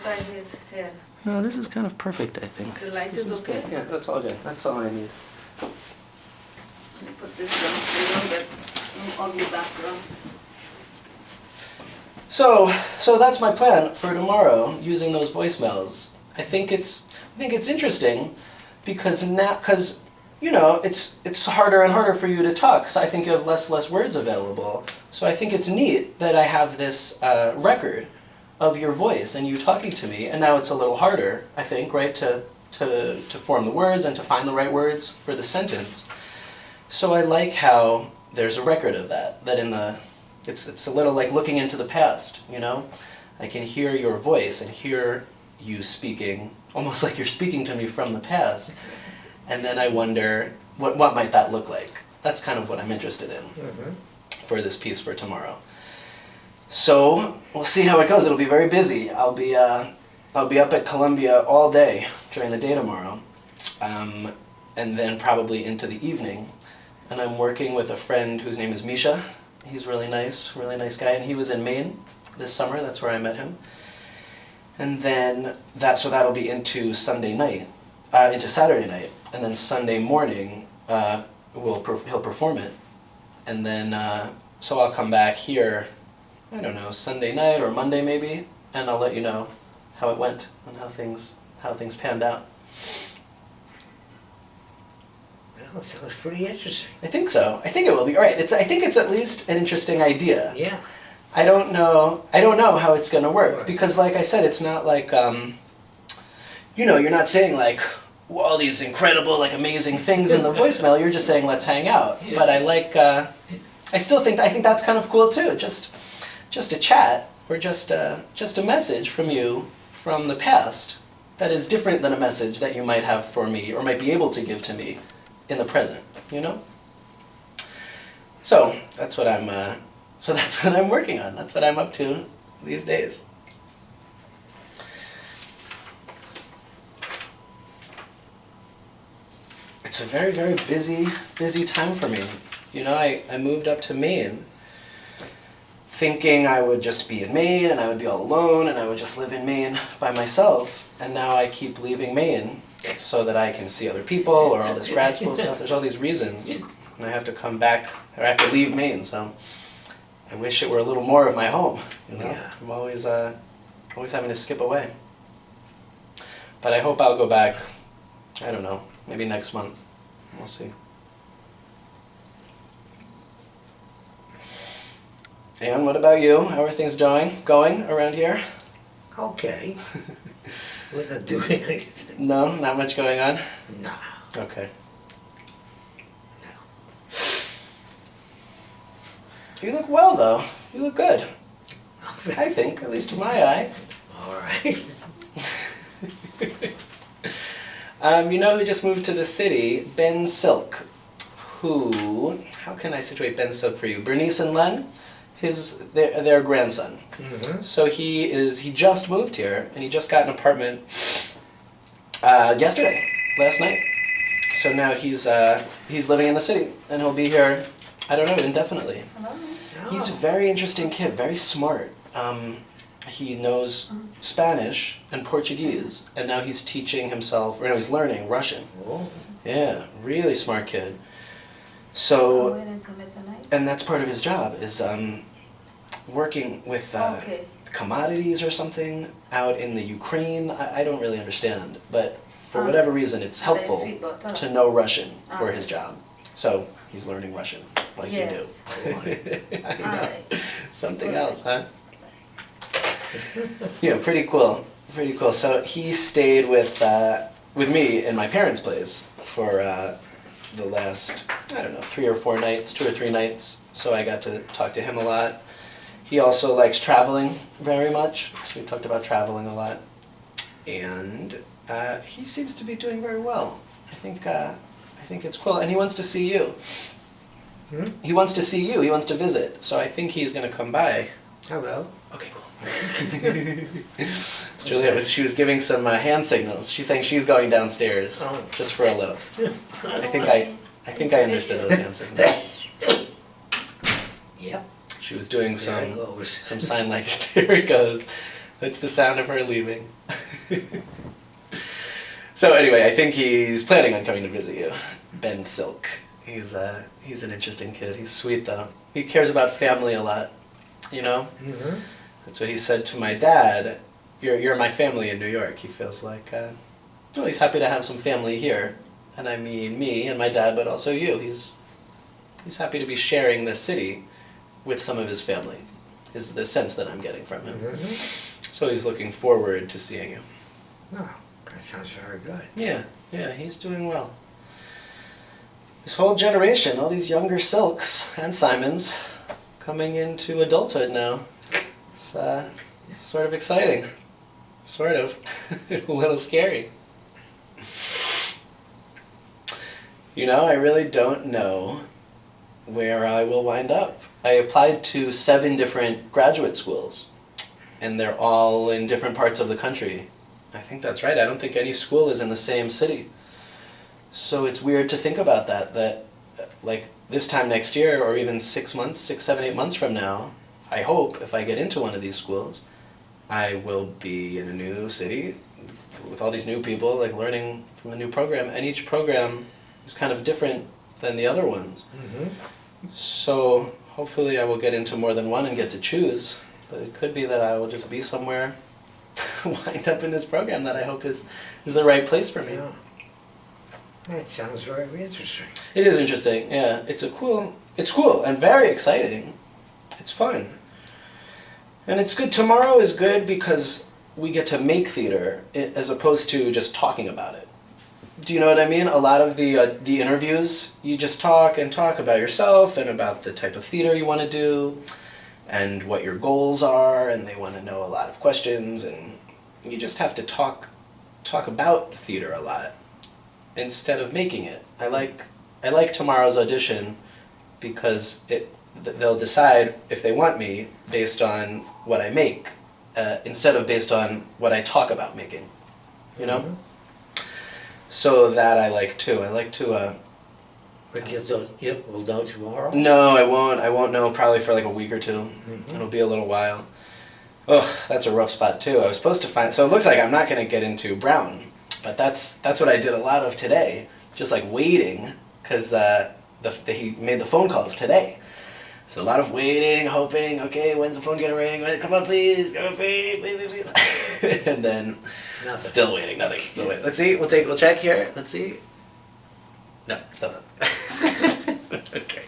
by his head. No, this is kind of perfect, I think. The light This is okay? good. Yeah, that's all good. That's all I need. Let me put this down so you don't get an ugly background. So that's my plan for tomorrow, using those voicemails. I think it's interesting because you know, it's harder and harder for you to talk, so I think you have less words available. So I think it's neat that I have this record of your voice and you talking to me, and now it's a little harder, I think, right, to form the words and to find the right words for the sentence. So I like how there's a record of that in the, it's a little like looking into the past, you know? I can hear your voice and hear you speaking, almost like you're speaking to me from the past. And then I wonder, what might that look like? That's kind of what I'm interested in for this piece for tomorrow. So we'll see how it goes. It'll be very busy. I'll be up at Columbia all day during the day tomorrow, and then probably into the evening. And I'm working with a friend whose name is Misha. He's really nice guy, and he was in Maine this summer. That's where I met him. And then that'll be into Sunday night, into Saturday night, and then Sunday morning he'll perform it, and then so I'll come back here, I don't know, Sunday night or Monday maybe, and I'll let you know how it went and how things panned out. Well, it sounds pretty interesting. I think so. I think it will be. All right. I think it's at least an interesting idea. Yeah. I don't know how it's going to work because, like I said, it's not like you know, you're not saying like all these incredible, like amazing things in the voicemail. You're just saying let's hang out. Yeah. But I like. I think that's kind of cool too. Just a chat or just a message from you from the past that is different than a message that you might have for me or might be able to give to me in the present, you know? So that's what I'm working on. That's what I'm up to these days. It's a very, very busy time for me. You know, I moved up to Maine thinking I would just be in Maine and I would be all alone and I would just live in Maine by myself, and now I keep leaving Maine so that I can see other people or all this grad school stuff. There's all these reasons, and I have to come back, or I have to leave Maine, so I wish it were a little more of my home, you know? Yeah. I'm always having to skip away. But I hope I'll go back, I don't know, maybe next month. We'll see. And what about you? How are things going around here? Okay. We're not doing anything. No, not much going on? Nah. Okay. No. You look well, though. You look good. I think, at least to my eye. All right. You know who just moved to the city? Ben Silk. Who, how can I situate Ben Silk for you? Bernice and Len? Their grandson. Mm-hmm. So he just moved here, and he just got an apartment last night. So now he's living in the city, and he'll be here, I don't know, indefinitely. Hello? He's a very interesting kid, very smart. He knows Spanish and Portuguese, and now he's teaching himself, or no, he's learning Russian. Oh. Yeah, really smart kid. Oh, So, we didn't come at the night? and that's part of his job, is working with Okay. commodities or something out in the Ukraine. I don't really understand, but for whatever reason, it's helpful Sweet bottle. to know Russian for his Okay. job. So he's learning Russian, like Yes. you do. I know. Alright. Something Good. else, huh? Yeah, pretty cool. Pretty cool. So he stayed with me in my parents' place for the last, I don't know, 2 or 3 nights. So I got to talk to him a lot. He also likes traveling very much, so we talked about traveling a lot. And he seems to be doing very well. I think it's cool, and he wants to see you. Hmm? He wants to see you. He wants to visit. So I think he's going to come by. Hello. Okay, cool. Julia she was giving some hand signals. She's saying she's going downstairs Oh. just for a look. I think I understood those hand signals. Yep. She was doing There it goes. some sign language. There it goes. That's the sound of her leaving. So anyway, I think he's planning on coming to visit you. Ben Silk. He's an interesting kid. He's sweet though. He cares about family a lot. You know? Mm-hmm. That's what he said to my dad. You're my family in New York. He feels like, well, he's happy to have some family here. And I mean me and my dad, but also you. He's happy to be sharing this city with some of his family, is the sense that I'm getting from him. Mm-hmm. So he's looking forward to seeing you. Oh, that sounds very good. Yeah, he's doing well. This whole generation, all these younger Silks and Simons coming into adulthood now. It's sort of exciting. Sort of. A little scary. You know, I really don't know where I will wind up. I applied to 7 different graduate schools, and they're all in different parts of the country. I think that's right. I don't think any school is in the same city. So it's weird to think about that like this time next year, or even 6 months, 6, 7, 8 months from now, I hope if I get into one of these schools, I will be in a new city with all these new people, like learning from a new program, and each program is kind of different than the other ones. Mm-hmm. So hopefully I will get into more than one and get to choose, but it could be that I will just be somewhere, wind up in this program that I hope is the right place for me. Yeah. That sounds very interesting. It is interesting, yeah. It's cool and very exciting. It's fun. And it's good. Tomorrow is good because we get to make theater as opposed to just talking about it. Do you know what I mean? A lot of the interviews, you just talk about yourself and about the type of theater you want to do and what your goals are, and they want to know a lot of questions, and you just have to talk about theater a lot instead of making it. I like tomorrow's audition because they'll decide if they want me based on what I make instead of based on what I talk about making. You know? Mm-hmm. So that I like too. I like to. But we'll know tomorrow? No, I won't. I won't know probably for like a week or 2. Mm-hmm. It'll be a little while. Ugh, that's a rough spot too. I was supposed to find. So it looks like I'm not going to get into Brown, but that's what I did a lot of today. Just like waiting, because he made the phone calls today. So a lot of waiting, hoping. Okay, when's the phone gonna ring? Come on, please. Come on, please. And then Nothing. still waiting. Nothing. Still waiting. Let's see. We'll check here. Let's see. No, still nothing. Okay.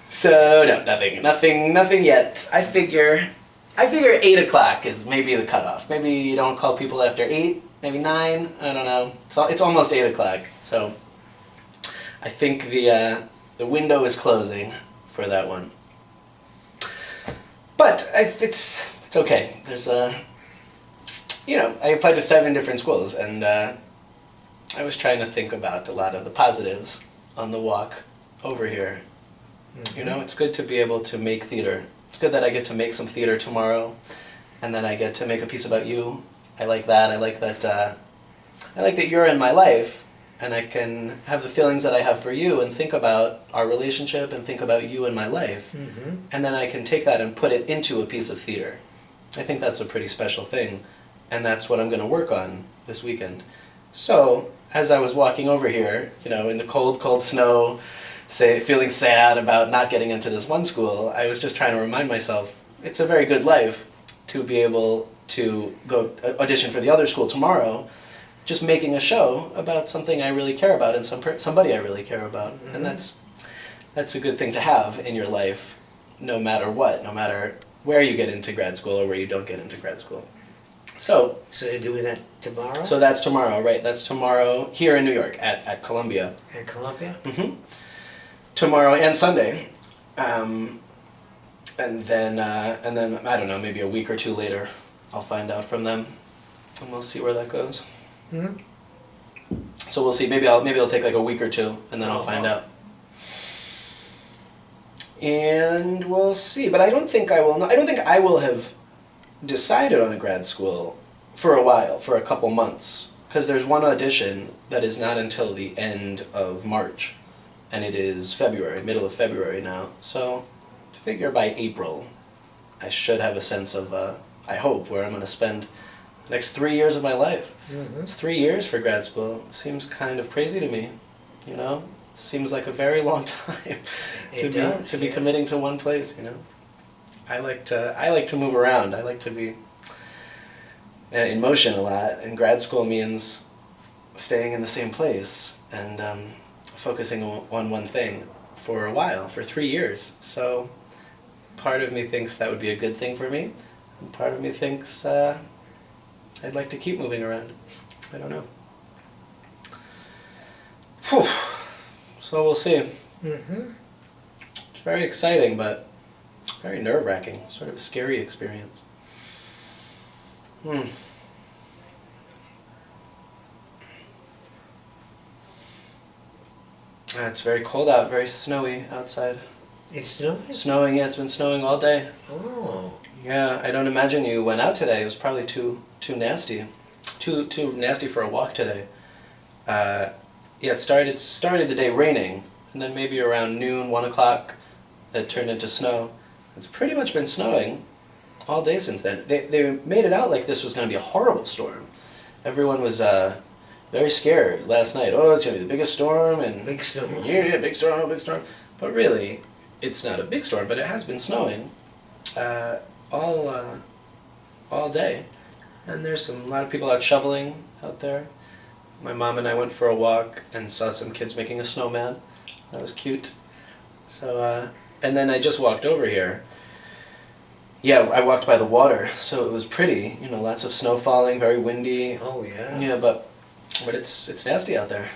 So no, nothing yet. I figure 8 o'clock is maybe the cutoff. Maybe you don't call people after 8. Maybe 9. I don't know. So it's almost 8 o'clock. So I think the window is closing for that one. But it's okay. There's I applied to 7 different schools, and I was trying to think about a lot of the positives on the walk over here. Mm-hmm. You know, it's good to be able to make theater. It's good that I get to make some theater tomorrow, and then I get to make a piece about you. I like that. I like that you're in my life, and I can have the feelings that I have for you and think about our relationship and think about you in my life. Mm-hmm. And then I can take that and put it into a piece of theater. I think that's a pretty special thing, and that's what I'm going to work on this weekend. So, as I was walking over here, in the cold, cold snow, feeling sad about not getting into this one school, I was just trying to remind myself, it's a very good life to be able to go audition for the other school tomorrow, just making a show about something I really care about and somebody I really care about. Mm-hmm. And that's a good thing to have in your life, no matter what, no matter where you get into grad school or where you don't get into grad school. So you're doing that tomorrow? So that's tomorrow, right? That's tomorrow here in New York at Columbia. At Columbia? Mm-hmm. Tomorrow and Sunday. And then I don't know, maybe a week or 2 later, I'll find out from them, and we'll see where that goes. Mm-hmm. So we'll see. Maybe it'll take like a week or 2, and then I'll find out. And we'll see. But I don't think I will have decided on a grad school for a while, for a couple months, because there's one audition that is not until the end of March, and it is February, middle of February now. So I figure by April, I should have a sense of I hope, where I'm going to spend the next 3 years of my life. Mm-hmm. It's 3 years for grad school. Seems kind of crazy to me, you know? It seems like a very long time It does, to be yes. committing to one place, you know? I like to move around. I like to be in motion a lot, and grad school means staying in the same place and focusing on one thing for a while, for 3 years. So part of me thinks that would be a good thing for me, and part of me thinks I'd like to keep moving around. I don't know. Whew. So we'll see. Mm-hmm. It's very exciting, but very nerve-wracking. Sort of a scary experience. It's very cold out, very snowy outside. It's snowing? Snowing, yeah, it's been snowing all day. Oh. Yeah, I don't imagine you went out today. It was probably too nasty. Too nasty for a walk today. Yeah, it started the day raining, and then maybe around noon, 1 o'clock, it turned into snow. It's pretty much been snowing all day since then. They made it out like this was going to be a horrible storm. Everyone was very scared last night. Oh, it's going to be the biggest storm, and Big storm. yeah, big storm, big storm. But really, it's not a big storm, but it has been snowing all day. And there's a lot of people out shoveling out there. My mom and I went for a walk and saw some kids making a snowman. That was cute. So, and then I just walked over here. Yeah, I walked by the water, so it was pretty. You know, lots of snow falling, very windy. Oh, yeah. Yeah, but it's nasty out there.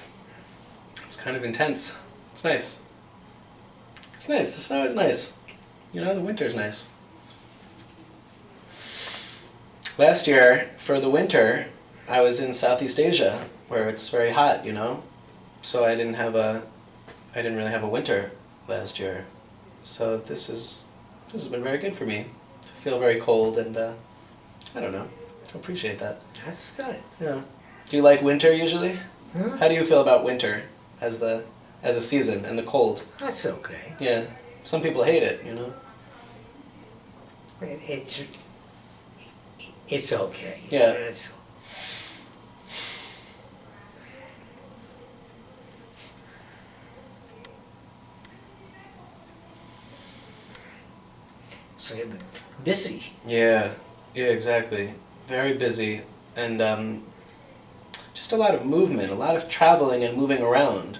It's kind of intense. It's nice. It's nice. The snow is nice. You know, the winter's nice. Last year, for the winter, I was in Southeast Asia, where it's very hot, you know? So I didn't really have a winter last year. So this has been very good for me. I feel very cold, and I don't know. I appreciate that. That's good. Yeah. Do you like winter usually? Hmm? How do you feel about winter as a season and the cold? That's okay. Yeah. Some people hate it, you know? It's okay. Yeah. So you've been busy. Yeah. Yeah, exactly. Very busy, and just a lot of movement, a lot of traveling and moving around.